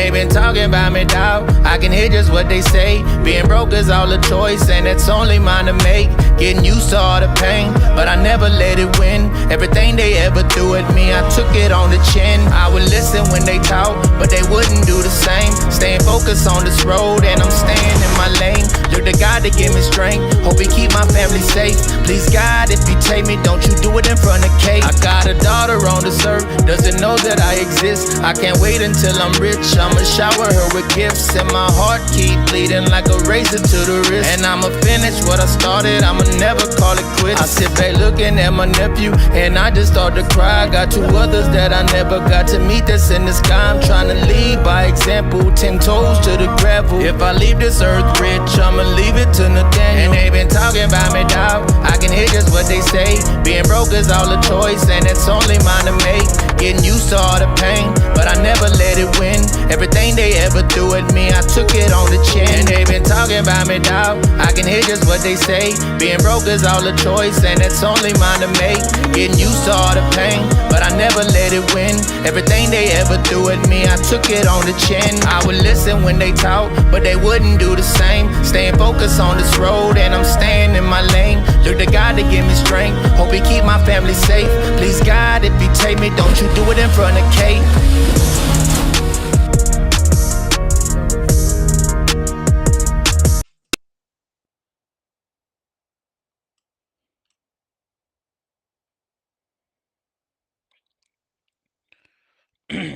they been talking about me, dawg. I can hear just what they say. Being broke is all a choice, and it's only mine to make. Getting used to all the pain, but I never let it win. Everything they ever threw at me, I took it on the chin. I would listen when they talk, but they wouldn't do the same. Staying focused on this road, and I'm staying in my lane. Look to God to give me strength. Hope He keep my family safe. Please God, if you take me, don't you do it in front of Kate. I got a daughter on this earth, doesn't know that I exist. I can't wait until I'm rich. I'ma shower her with gifts, and my heart keep bleeding like a razor to the wrist. And I'ma finish what I started, I'ma never call it quits. I sit back looking at my nephew, and I just start to cry. Got two others that I never got to meet that's in the sky. I'm trying to lead by example, 10 toes to the gravel. If I leave this earth rich, I'ma leave it to Nathaniel. And they been talking about me, dawg. I can hear just what they say. Being broke is all a choice, and it's only mine to make. Getting used to all the pain, but I never let it win. Everything they ever threw at me, I took it on the chin. And they been talking about me, dawg. I can hear just what they say. Being broke is all a choice, and it's only mine to make. Getting used to all the pain, but I never let it win. Everything they ever threw at me, I took it on the chin. I would listen when they talk, but they wouldn't do the same. Staying focused on this road, and I'm staying in my lane. Look to God to give me strength. Hope He keep my family safe. Please God, if you take me, don't you do it in front of Kate.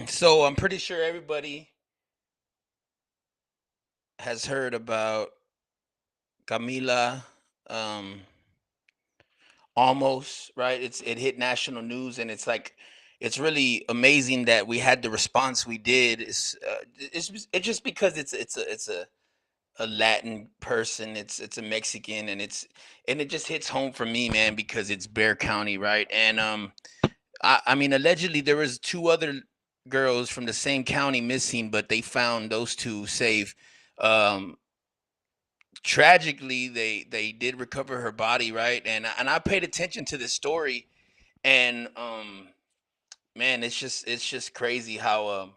So I'm pretty sure everybody has heard about Camila, um, almost, right? It hit national news, and it's really amazing that we had the response we did. It's just because it's a Latin person, it's a Mexican, and it just hits home for me, man, because it's Bear County, right? And I mean, allegedly there was two other girls from the same county missing, but they found those two safe. Um, Tragically, they did recover her body, right? And I paid attention to this story, and man, it's just crazy how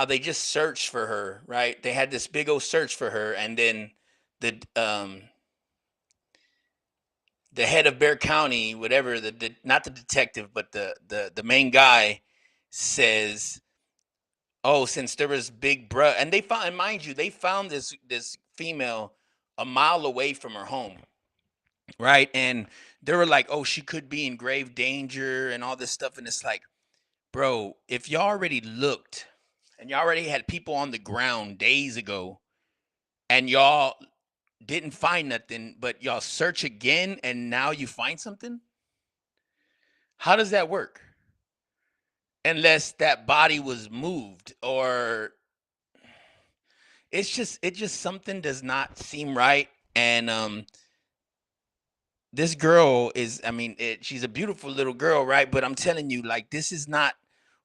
they just searched for her, right? They had this big old search for her, and then the the head of Bear County, whatever, the not the detective, but the main guy says, "Oh, since there was big bruh," and they found, and mind you, they found this female a mile away from her home, right? And they were like, "Oh, she could be in grave danger," and all this stuff, and it's like, bro, if you already looked and you already had people on the ground days ago, and y'all didn't find nothing, but y'all search again, and now you find something, how does that work? Unless that body was moved, or it just something does not seem right. And this girl is, I mean, she's a beautiful little girl, right? But I'm telling you, like, this is not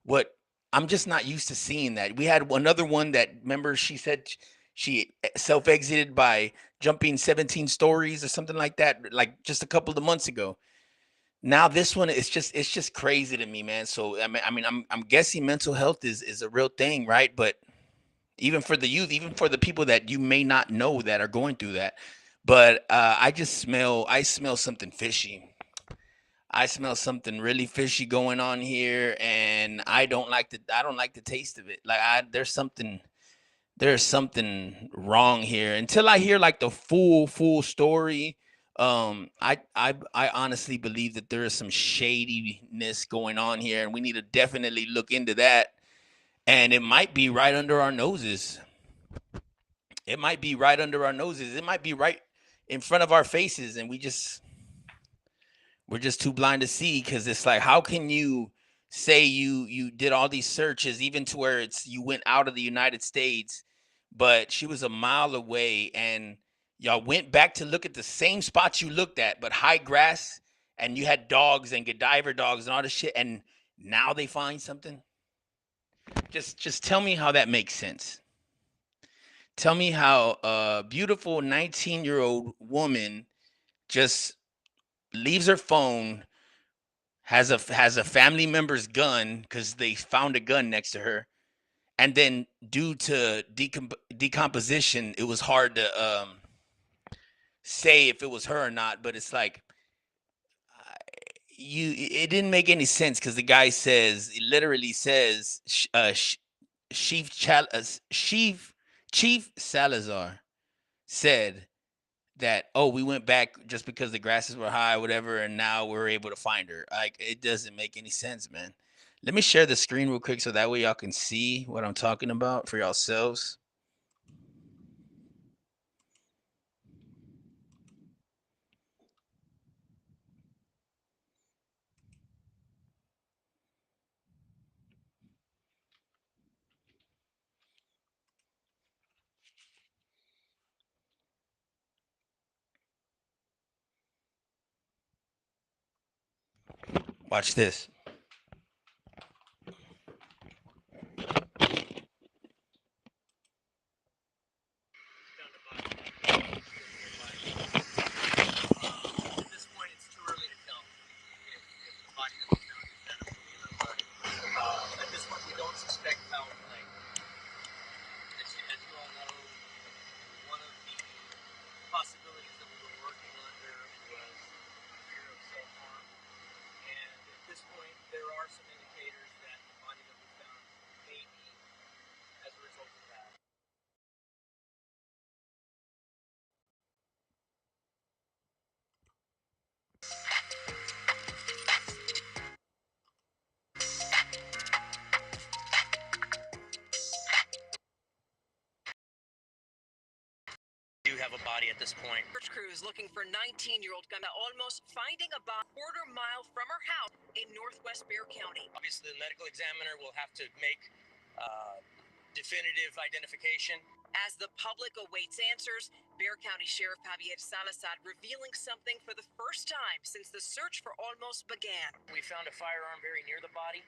what I'm just not used to seeing. That we had another one that, remember, she said she self exited by jumping 17 stories or something like that, like just a couple of months ago. Now this one, it's just crazy to me, man. So I mean, I'm guessing mental health is a real thing, right? But even for the youth, even for the people that you may not know that are going through that. But I smell something fishy. I smell something really fishy going on here, and I don't like the taste of it. Like, there's something wrong here. Until I hear like the full story, I honestly believe that there is some shadiness going on here, and we need to definitely look into that. And it might be right under our noses. It might be right under our noses. It might be right in front of our faces, and we're just too blind to see. Because it's like, how can you say you did all these searches, even to where it's you went out of the United States, but she was a mile away, and y'all went back to look at the same spots you looked at, but high grass, and you had dogs and Godiva dogs and all this shit, and now they find something? Just tell me how that makes sense. Tell me how a beautiful 19-year-old woman just leaves her phone, has a family member's gun, because they found a gun next to her, and then due to decomposition, it was hard to say if it was her or not. But it's like it didn't make any sense because the guy says, it literally says, Chief Salazar said that, oh, we went back just because the grasses were high, whatever, and now we're able to find her. Like, it doesn't make any sense, man. Let me share the screen real quick so that way y'all can see what I'm talking about for yourselves. Watch this. Do have a body at this point. Search crews looking for 19-year-old Ganda almost finding a body quarter-mile from her house in northwest Bexar County. Obviously, the medical examiner will have to make definitive identification. As the public awaits answers, Bexar County Sheriff Javier Salazar revealing something for the first time since the search for Olmos began. We found a firearm very near the body.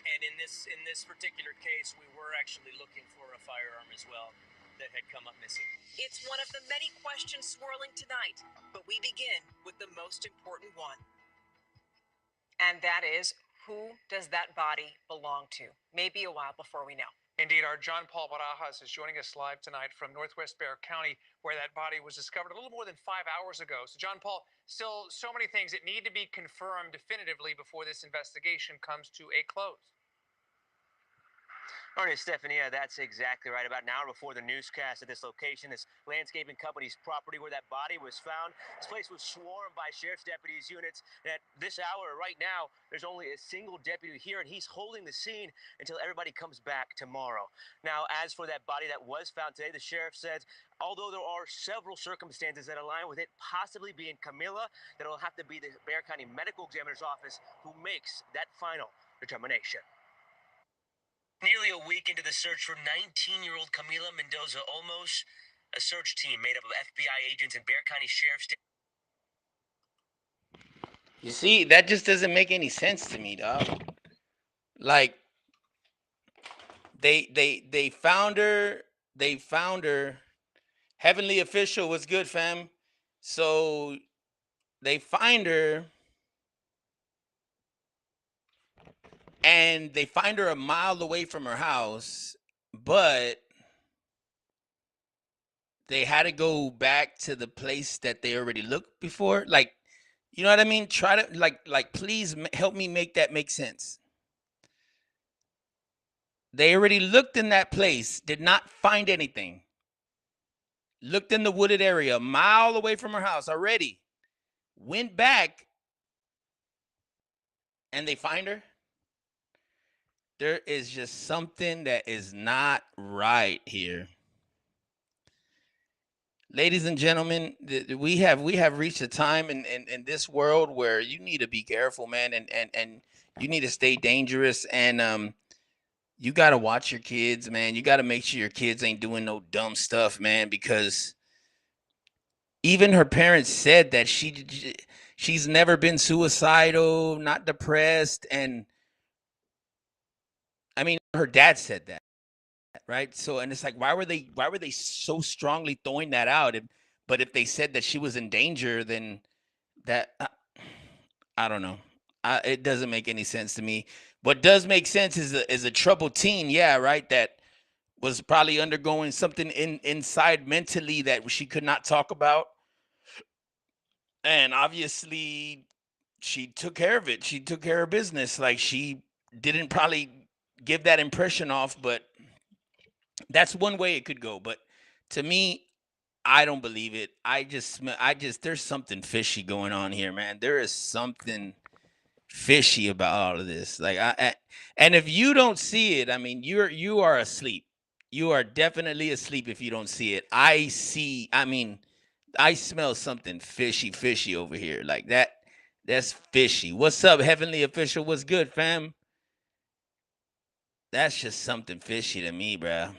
And in this particular case, we were actually looking for a firearm as well that had come up missing. It's one of the many questions swirling tonight, but we begin with the most important one. And that is, who does that body belong to? Maybe a while before we know. Indeed, our John Paul Barajas is joining us live tonight from northwest Bexar County, where that body was discovered a little more than 5 hours ago. So, John Paul, still so many things that need to be confirmed definitively before this investigation comes to a close. All right, Stephanie, that's exactly right. About an hour before the newscast at this location, this landscaping company's property where that body was found, this place was swarmed by sheriff's deputies units. And at this hour right now, there's only a single deputy here, and he's holding the scene until everybody comes back tomorrow. Now, as for that body that was found today, the sheriff says, although there are several circumstances that align with it possibly being Camila, that it'll have to be the Bexar County Medical Examiner's Office who makes that final determination. Nearly a week into the search for 19-year-old Camila Mendoza Olmos, a search team made up of FBI agents and Bexar County Sheriff's. You see, that just doesn't make any sense to me, dog. Like, they found her. They found her. Heavenly Official was good, fam. So they find her. And they find her a mile away from her house, but they had to go back to the place that they already looked before. Like, you know what I mean? Try to like please help me make that make sense. They already looked in that place, did not find anything. Looked in the wooded area, a mile away from her house already. Went back and they find her. There is just something that is not right here. Ladies and gentlemen, we have reached a time in this world where you need to be careful, man, and you need to stay dangerous, and you got to watch your kids, man. You got to make sure your kids ain't doing no dumb stuff, man, because even her parents said that she's never been suicidal, not depressed, and I mean, her dad said that, right? So, and it's like, why were they so strongly throwing that out? But if they said that she was in danger, then that I don't know. It doesn't make any sense to me. What does make sense is a troubled teen, yeah, right? That was probably undergoing something inside mentally that she could not talk about. And obviously she took care of it. She took care of business. Like she didn't probably give that impression off, but that's one way it could go. But to me, I don't believe it. I just there's something fishy going on here, man. There is something fishy about all of this. Like and if you don't see it, I mean, you are asleep. You are definitely asleep if you don't see it. I mean, I smell something fishy over here. Like that. That's fishy. What's up, Heavenly Official? What's good, fam? That's just something fishy to me, bruh.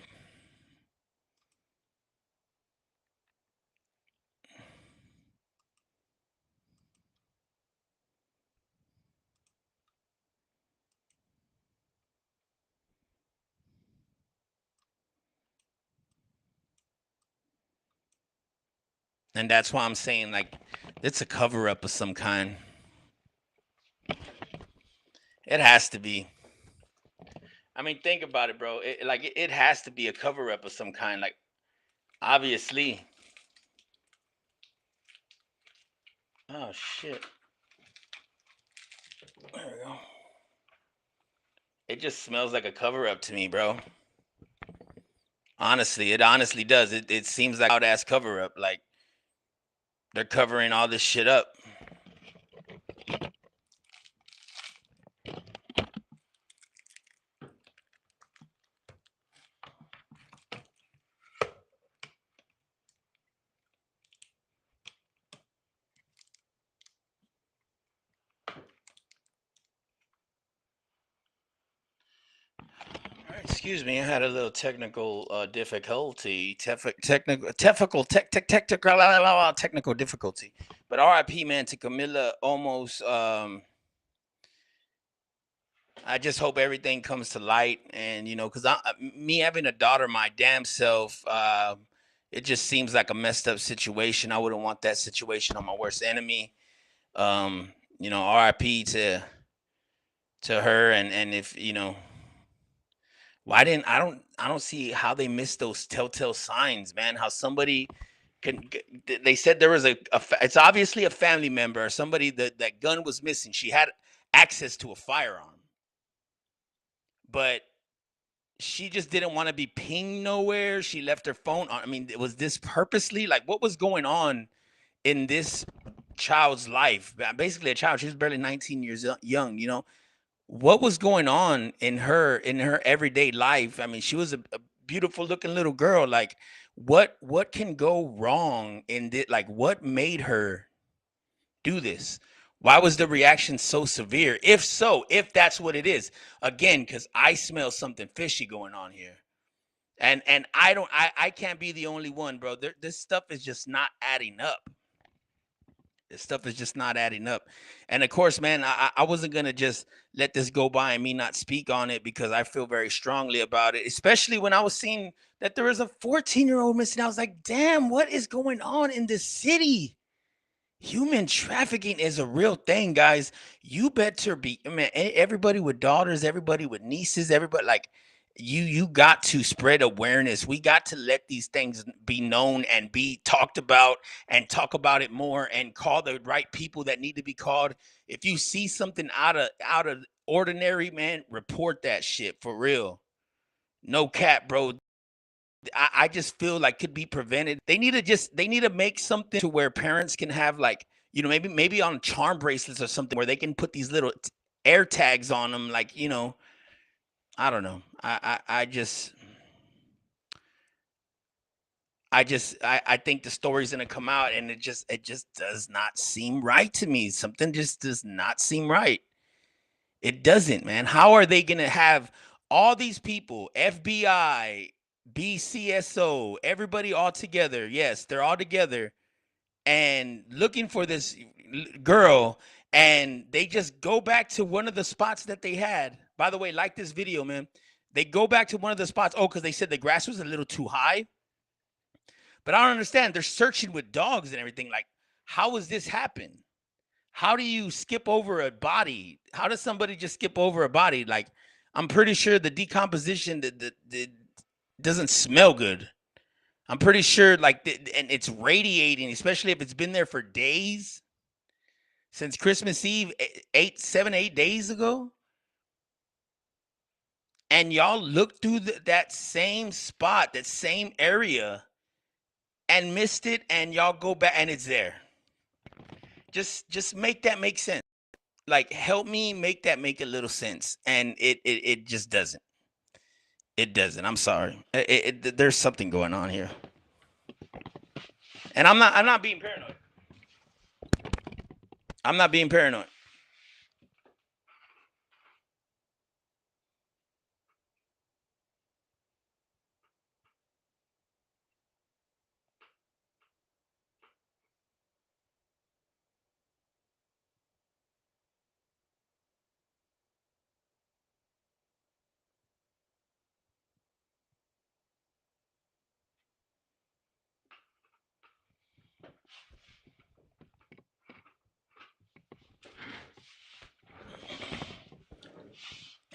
And that's why I'm saying, like, it's a cover up of some kind. It has to be. I mean, think about it, bro. It has to be a cover up of some kind. Like, obviously. Oh shit. There we go. It just smells like a cover up to me, bro. Honestly, it honestly does. It seems like out ass cover up. Like they're covering all this shit up. Excuse me, I had a little technical difficulty. Technical difficulty. But RIP, man, to Camilla. Almost. I just hope everything comes to light, and because me having a daughter, my damn self, it just seems like a messed up situation. I wouldn't want that situation on my worst enemy. RIP to her, and if why didn't I don't see how they missed those telltale signs, man. How somebody they said there was it's obviously a family member or somebody that gun was missing. She had access to a firearm, but she just didn't want to be pinged nowhere. She left her phone on. I mean, was this purposely? Like, what was going on in this child's life? Basically, a child. She was barely 19 years young. What was going on in her everyday life? I mean, she was a beautiful looking little girl. Like, what can go wrong in this? Like, what made her do this? Why was the reaction so severe? If so, if that's what it is, again, because I smell something fishy going on here, and I can't be the only one, bro. This stuff is just not adding up. This stuff is just not adding up. And of course, man, I wasn't gonna just let this go by and me not speak on it because I feel very strongly about it, especially when I was seeing that there was a 14-year-old missing. I was like, damn, what is going on in this city? Human trafficking is a real thing, guys. You better be, man. Everybody with daughters, everybody with nieces, everybody like you got to spread awareness. We got to let these things be known and be talked about and talk about it more and call the right people that need to be called. If you see something out of ordinary, man, report that shit for real. No cap, bro. I just feel like could be prevented. They need to make something to where parents can have like, maybe on charm bracelets or something where they can put these little air tags on them. Like, I don't know. I think the story's gonna come out and it just does not seem right to me. Something just does not seem right. It doesn't, man. How are they gonna have all these people, FBI, BCSO, everybody all together? Yes, they're all together and looking for this girl, and they just go back to one of the spots that they had. By the way, like this video, man. They go back to one of the spots. Oh, because they said the grass was a little too high. But I don't understand. They're searching with dogs and everything. Like, how does this happen? How do you skip over a body? How does somebody just skip over a body? Like, I'm pretty sure the decomposition that doesn't smell good. I'm pretty sure, like, and it's radiating, especially if it's been there for days since Christmas Eve, 8 days ago. And y'all look through that same spot, that same area, and missed it, and y'all go back and it's there. Just make that make sense. Like, help me make that make a little sense, and it just doesn't. It doesn't. I'm sorry. There's something going on here, and I'm not being paranoid. I'm not being paranoid.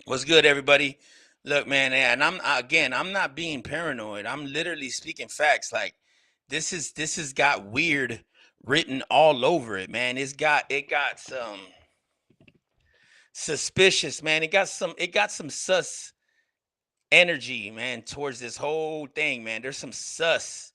What's good, everybody? Look, man, and I'm not being paranoid. I'm literally speaking facts. Like, this has got weird written all over it, man. It got some suspicious, man. It got some sus energy, man, towards this whole thing, man. There's some sus.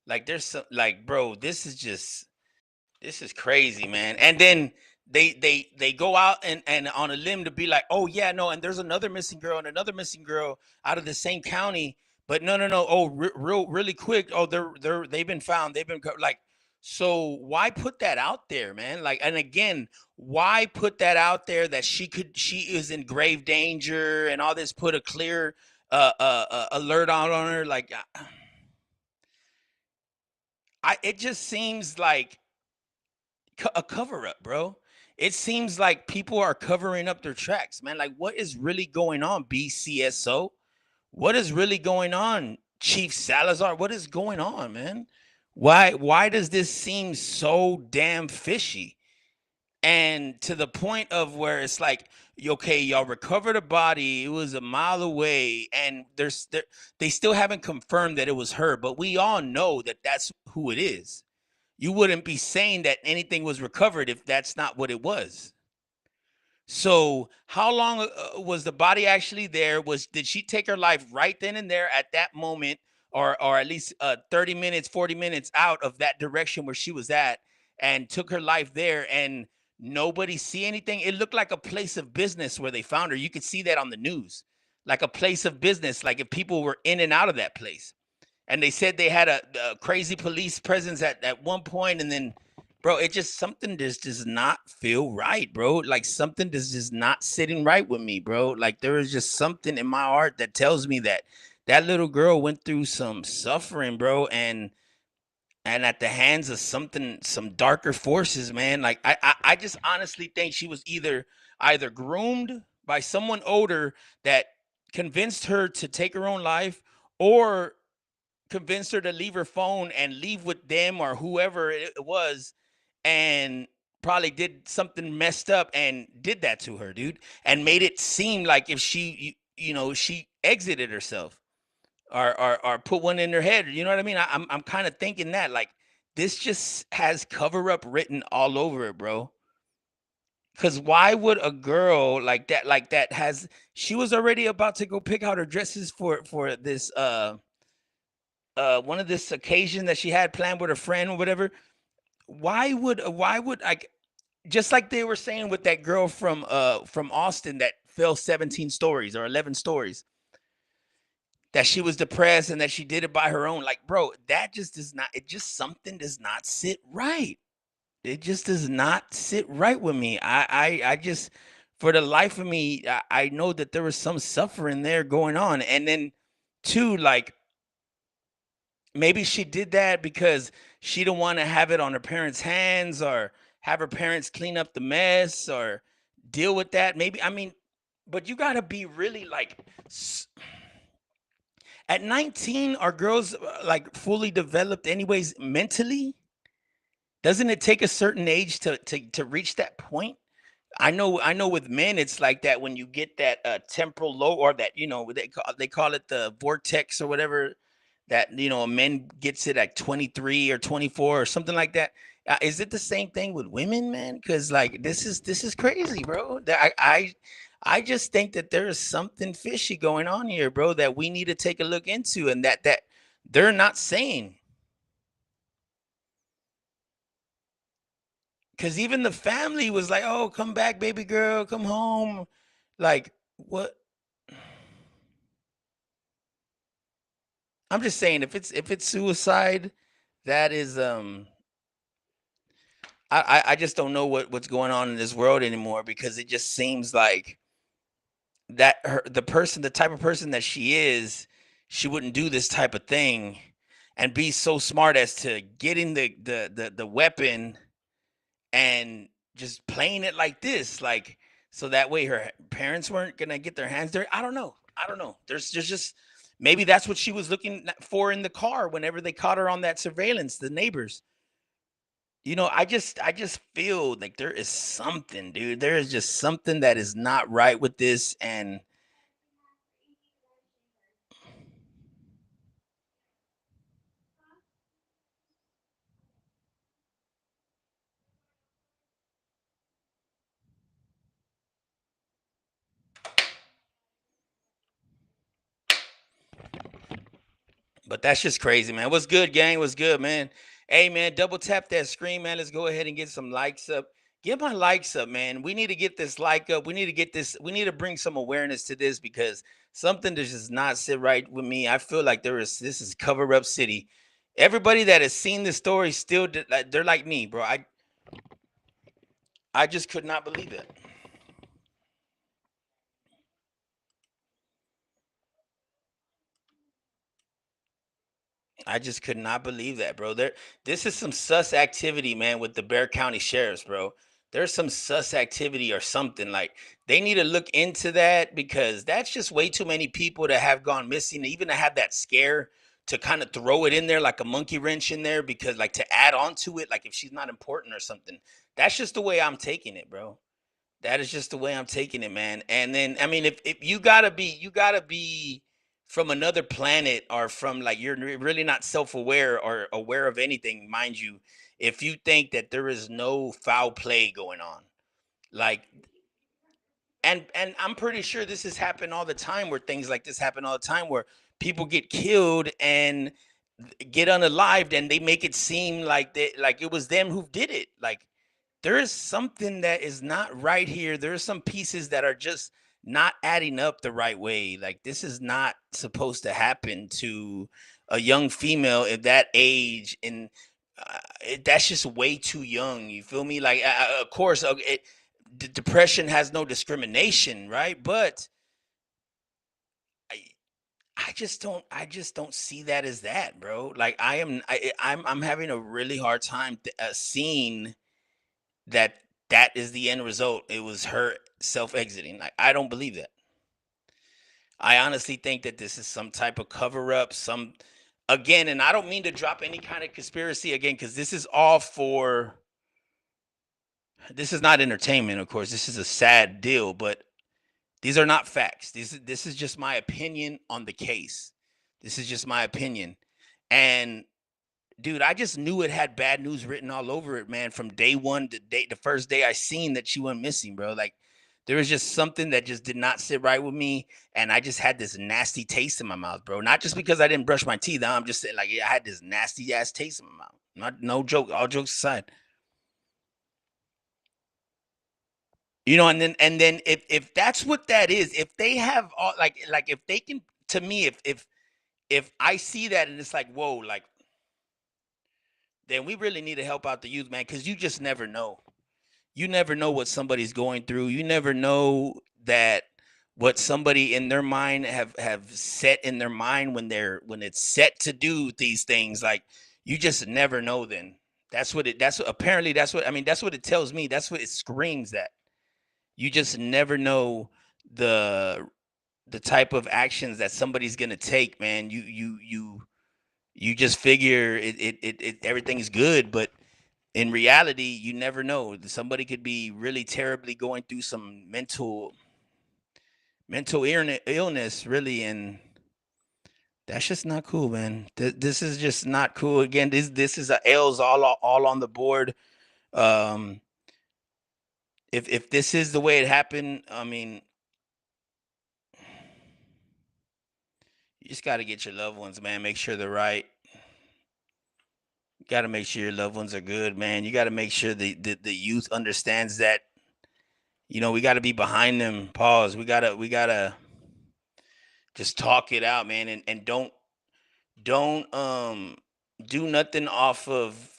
Like, there's some, like, bro, this is crazy, man. And then they go out and on a limb to be like, oh yeah, no, and there's another missing girl and another missing girl out of the same county. But no. Oh, really quick. Oh, they've been found. Like, so why put that out there, man? Like, and again, why put that out there that she is in grave danger and all this? Put a clear alert out on her. Like, it just seems like a cover up, bro. It seems like people are covering up their tracks, man. Like, what is really going on, BCSO? What is really going on, Chief Salazar? What is going on, man? Why does this seem so damn fishy? And to the point of where it's like, okay, y'all recovered a body, it was a mile away, and they still haven't confirmed that it was her, but we all know that that's who it is. You wouldn't be saying that anything was recovered if that's not what it was. So, how long was the body actually there? Did she take her life right then and there at that moment, or at least 30 minutes, 40 minutes out of that direction where she was at, and took her life there, and nobody see anything? It looked like a place of business where they found her. You could see that on the news, like a place of business, like if people were in and out of that place. And they said they had a crazy police presence at one point, and then, bro, it just, something just does not feel right, bro. Like, something is just not sitting right with me, bro. Like, there is just something in my heart that tells me that that little girl went through some suffering, bro, and at the hands of some darker forces, man. Like, I just honestly think she was either groomed by someone older that convinced her to take her own life, or convinced her to leave her phone and leave with them or whoever it was, and probably did something messed up and did that to her, dude, and made it seem like if she exited herself, or put one in her head. You know what I mean? I'm kind of thinking that, like, this just has cover up written all over it, bro. Because why would a girl like that has, she was already about to go pick out her dresses for this one of this occasion that she had planned with her friend or whatever. Why would like, just like they were saying with that girl from Austin that fell 17 stories or 11 stories, that she was depressed and that she did it by her own, like, bro, that just does not, it just, something does not sit right. It just does not sit right with me. I just, for the life of me, I know that there was some suffering there going on. And then two, like, maybe she did that because she didn't want to have it on her parents' hands, or have her parents clean up the mess, or deal with that. Maybe, I mean, but you got to be really like, at 19, are girls like fully developed anyways mentally? Doesn't it take a certain age to reach that point? I know with men it's like that when you get that temporal low, or that, they call it the vortex or whatever, that a man gets it at 23 or 24 or something like that. Is it the same thing with women, man? Because like this is crazy, bro. I just think that there is something fishy going on here, bro, that we need to take a look into, and that they're not saying. Because even the family was like, "Oh, come back, baby girl, come home." Like, what? I'm just saying, if it's suicide, that is I just don't know what's going on in this world anymore, because it just seems like that the type of person that she is, she wouldn't do this type of thing and be so smart as to getting the weapon and just playing it like this, like, so that way her parents weren't gonna get their hands dirty. I don't know. I don't know. There's just, maybe that's what she was looking for in the car whenever they caught her on that surveillance, the neighbors. I just feel like there is something, dude. There is just something that is not right with this, and but that's just crazy, man. What's good, gang? What's good, man? Hey, man, double tap that screen, man. Let's go ahead and get some likes up. Get my likes up, man. We need to get this like up. We need to get this. We need to bring some awareness to this, because something does just not sit right with me. I feel like this is cover up city. Everybody that has seen the story still, like, they're like me, bro. I just could not believe it. I just could not believe that, bro. This is some sus activity, man, with the Bear County sheriffs, bro. There's some sus activity or something. Like, they need to look into that, because that's just way too many people to have gone missing, even to have that scare, to kind of throw it in there like a monkey wrench in there, because like to add on to it, like if she's not important or something. That's just the way I'm taking it, bro. That is just the way I'm taking it, man. And then, I mean, if you gotta be from another planet, or from, like, you're really not self-aware or aware of anything, mind you, if you think that there is no foul play going on. Like, and I'm pretty sure this has happened all the time, where things like this happen all the time, where people get killed and get unalived, and they make it seem like it was them who did it. Like, there is something that is not right here. There are some pieces that are just not adding up the right way. Like, this is not supposed to happen to a young female at that age, and that's just way too young. You feel me? Like, of course, depression has no discrimination, right? But I, I just don't see that as that, bro. Like, I'm having a really hard time seeing that that is the end result. It was her self exiting. Like, I don't believe that. I honestly think that this is some type of cover up. Some, again, and I don't mean to drop any kind of conspiracy again, because this is all for. This is not entertainment, of course. This is a sad deal, but these are not facts. This is just my opinion on the case. This is just my opinion, and dude, I just knew it had bad news written all over it, man. From day one to the first day I seen that she went missing, bro. Like, there was just something that just did not sit right with me, and I just had this nasty taste in my mouth, bro. Not just because I didn't brush my teeth. I'm just saying, like, I had this nasty ass taste in my mouth. Not, no joke. All jokes aside, and then if that's what that is, if they have all, like if they can, to me, if I see that and it's like, whoa, like, then we really need to help out the youth, man, because you just never know. You never know what somebody's going through. You never know that what somebody in their mind have set in their mind when it's set to do these things. Like, you just never know. Then that's what it tells me. That's what it screams, that you just never know the the type of actions that somebody's gonna take, man. You just figure it everything's good, but in reality, you never know. Somebody could be really terribly going through some mental illness, really, and that's just not cool, man. This is just not cool. Again, this is a L's all on the board. Um, if this is the way it happened, I mean, you just got to get your loved ones, man. Make sure they're right. You got to make sure your loved ones are good, man. You got to make sure the youth understands that. We got to be behind them. Pause. We gotta just talk it out, man, and don't do nothing off of.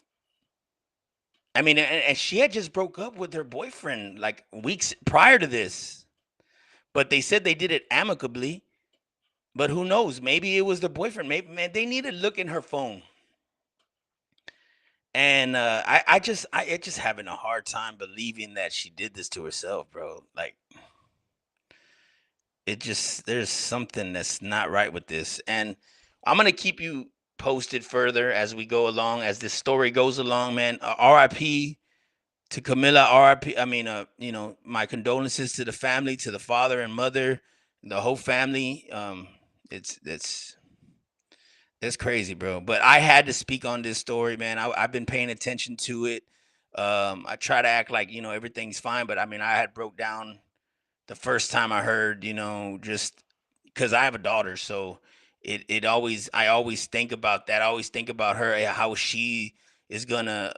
I mean, and she had just broke up with her boyfriend like weeks prior to this, but they said they did it amicably. But who knows? Maybe it was the boyfriend. Maybe, man, they need to look in her phone. And I just having a hard time believing that she did this to herself, bro. Like, there's something that's not right with this, and I'm gonna keep you posted further as we go along, as this story goes along, man. R.I.P. to Camilla. R.I.P. I mean, my condolences to the family, to the father and mother, the whole family. It's crazy, bro. But I had to speak on this story, man. I've been paying attention to it. I try to act like everything's fine, but I mean, I had broke down the first time I heard, just because I have a daughter, so I always think about that. I always think about her, how she is gonna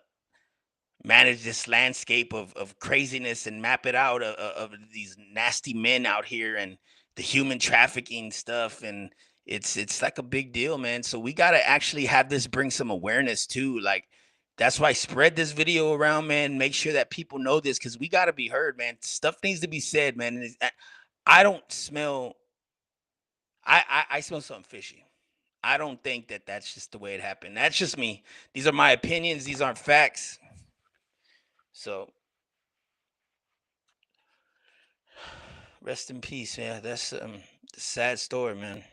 manage this landscape of craziness and map it out of these nasty men out here and the human trafficking stuff, and it's like a big deal, man. So we got to actually have this bring some awareness too. Like, that's why spread this video around, man. Make sure that people know this, because we got to be heard, man. Stuff needs to be said, man. I don't smell. I smell something fishy. I don't think that that's just the way it happened. That's just me. These are my opinions. These aren't facts. So rest in peace, man. That's a sad story, man.